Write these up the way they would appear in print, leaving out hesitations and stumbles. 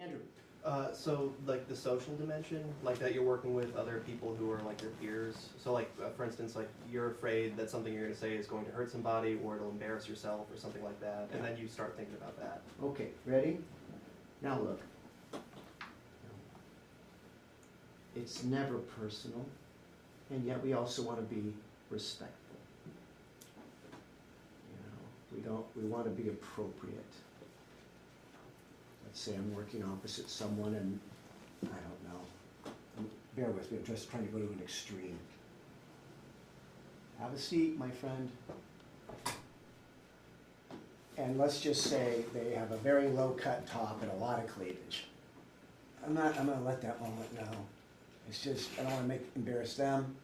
Andrew. So like the social dimension, like that you're working with other people who are like your peers. So like for instance, like you're afraid that something you're going to say is going to hurt somebody or it'll embarrass yourself or something like that, and then you start thinking about that. Okay, ready? Now look. It's never personal, and yet we also want to be respectful. You know, we want to be appropriate. Let's say I'm working opposite someone and I don't know. Bear with me, I'm just trying to go to an extreme. Have a seat, my friend. And let's just say they have a very low cut top and a lot of cleavage. I'm gonna let that moment know. It's just, I don't want to embarrass them.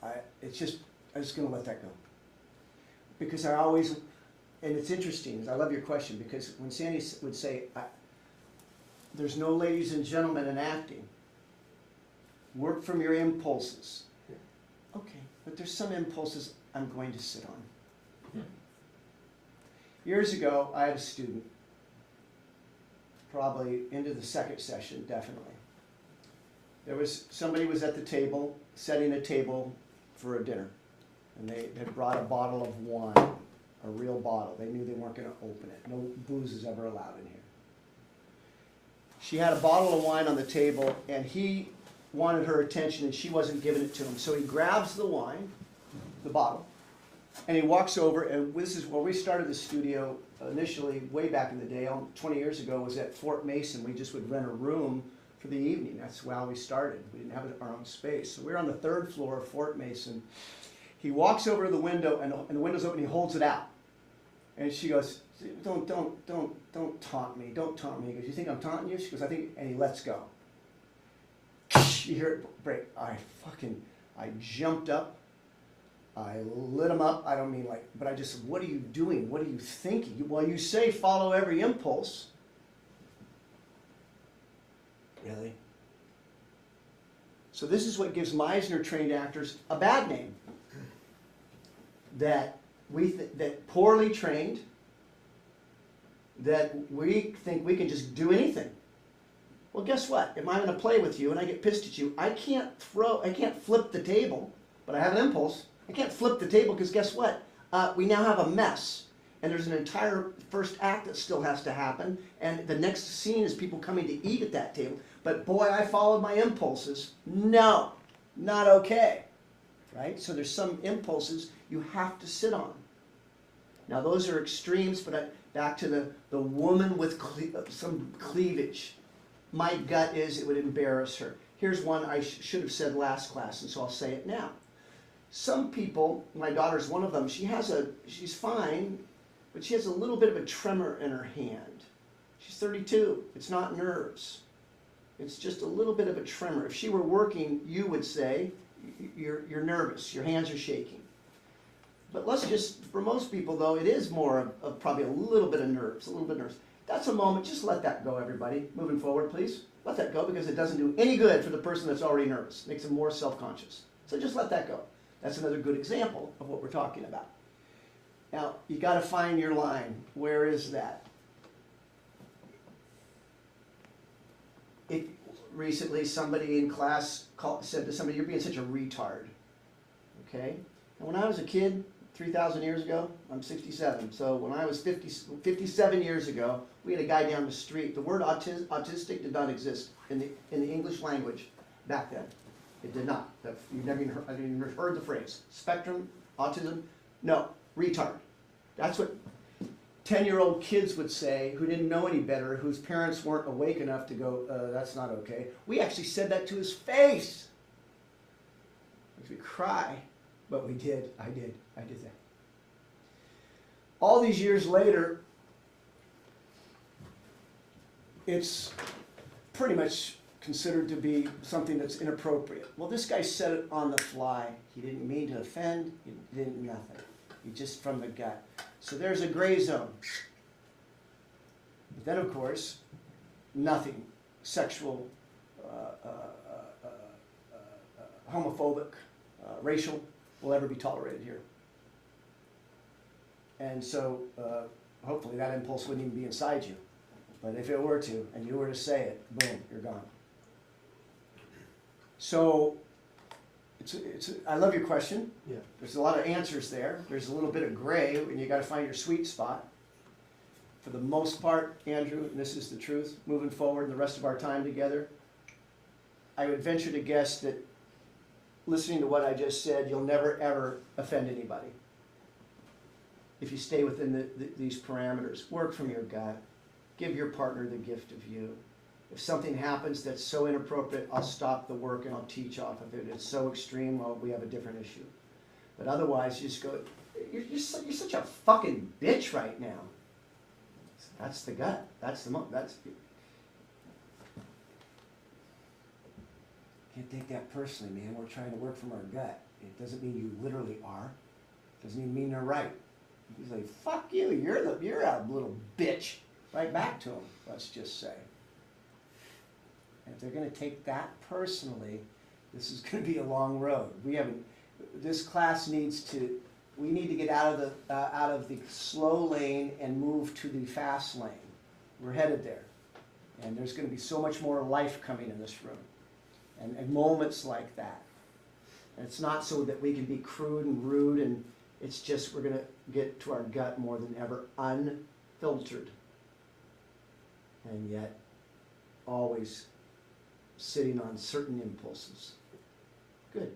I'm just gonna let that go. Because I always, and it's interesting, I love your question, because when Sandy would say, there's no ladies and gentlemen in acting. Work from your impulses. Okay, but there's some impulses I'm going to sit on. Years ago, I had a student, probably into the second session, definitely. Somebody was at the table, setting a table for a dinner, and they had brought a bottle of wine, a real bottle. They knew they weren't going to open it. No booze is ever allowed in here. She had a bottle of wine on the table, and he wanted her attention, and she wasn't giving it to him. So he grabs the wine, the bottle, and he walks over, and this is where we started the studio initially, way back in the day, 20 years ago, was at Fort Mason. We just would rent a room for the evening. That's how we started. We didn't have our own space. So we were on the 3rd floor of Fort Mason. He walks over to the window, and the window's open, he holds it out. And she goes, don't taunt me, don't taunt me. He goes, you think I'm taunting you? She goes, I think, and he lets go. You hear it break. I jumped up, I lit him up, I don't mean like, but I just said, what are you doing? What are you thinking? Well, you say follow every impulse. Really? So this is what gives Meisner trained actors a bad name. That poorly trained, that we think we can just do anything. Well, guess what? If I'm going to play with you and I get pissed at you, I can't flip the table, but I have an impulse. I can't flip the table because guess what? We now have a mess. And there's an entire first act that still has to happen. And the next scene is people coming to eat at that table. But boy, I followed my impulses. No, not okay. Right? So there's some impulses you have to sit on. Now those are extremes, but back to the woman with some cleavage. My gut is it would embarrass her. Here's one I should have said last class, and so I'll say it now. Some people, my daughter's one of them, she's fine, but she has a little bit of a tremor in her hand. She's 32. It's not nerves. It's just a little bit of a tremor. If she were working, you would say, you're nervous, your hands are shaking. But let's just, for most people though, it is more of probably a little bit of nerves, That's a moment, just let that go, everybody. Moving forward, please. Let that go because it doesn't do any good for the person that's already nervous. It makes them more self-conscious. So just let that go. That's another good example of what we're talking about. Now, you got to find your line. Where is that? Recently, somebody in class said to somebody, you're being such a retard. Okay? And when I was a kid, 3,000 years ago, I'm 67. So when I was 57 years ago, we had a guy down the street. The word autistic did not exist in the English language back then. It did not. You've never even heard the phrase. Spectrum, autism, no, retard. That's what 10-year-old kids would say who didn't know any better, whose parents weren't awake enough to go, that's not okay. We actually said that to his face. Makes me cry, but we did. I did that. All these years later, it's pretty much considered to be something that's inappropriate. Well, this guy said it on the fly. He didn't mean to offend. He didn't nothing. He just from the gut. So there's a gray zone. But then, of course, nothing sexual, homophobic, racial will ever be tolerated here. And so hopefully that impulse wouldn't even be inside you. But if it were to, and you were to say it, boom, you're gone. So, I love your question. Yeah. There's a lot of answers there. There's a little bit of gray, and you gotta find your sweet spot. For the most part, Andrew, and this is the truth, moving forward in the rest of our time together, I would venture to guess that listening to what I just said, you'll never ever offend anybody. If you stay within these parameters, work from your gut, give your partner the gift of you. If something happens that's so inappropriate, I'll stop the work and I'll teach off of it. It's so extreme, well, we have a different issue. But otherwise, you just go, you're such a fucking bitch right now. That's the gut. That's the that's. Can't take that personally, man. We're trying to work from our gut. It doesn't mean you literally are. It doesn't even mean they're right. He's like, fuck you. You're a little bitch. Right back to him. Let's just say. And if they're going to take that personally, this is going to be a long road. This class needs to. We need to get out of the slow lane and move to the fast lane. We're headed there. And there's going to be so much more life coming in this room. And moments like that. And it's not so that we can be crude and rude, and it's just we're going to get to our gut more than ever, unfiltered. And yet, always sitting on certain impulses. Good.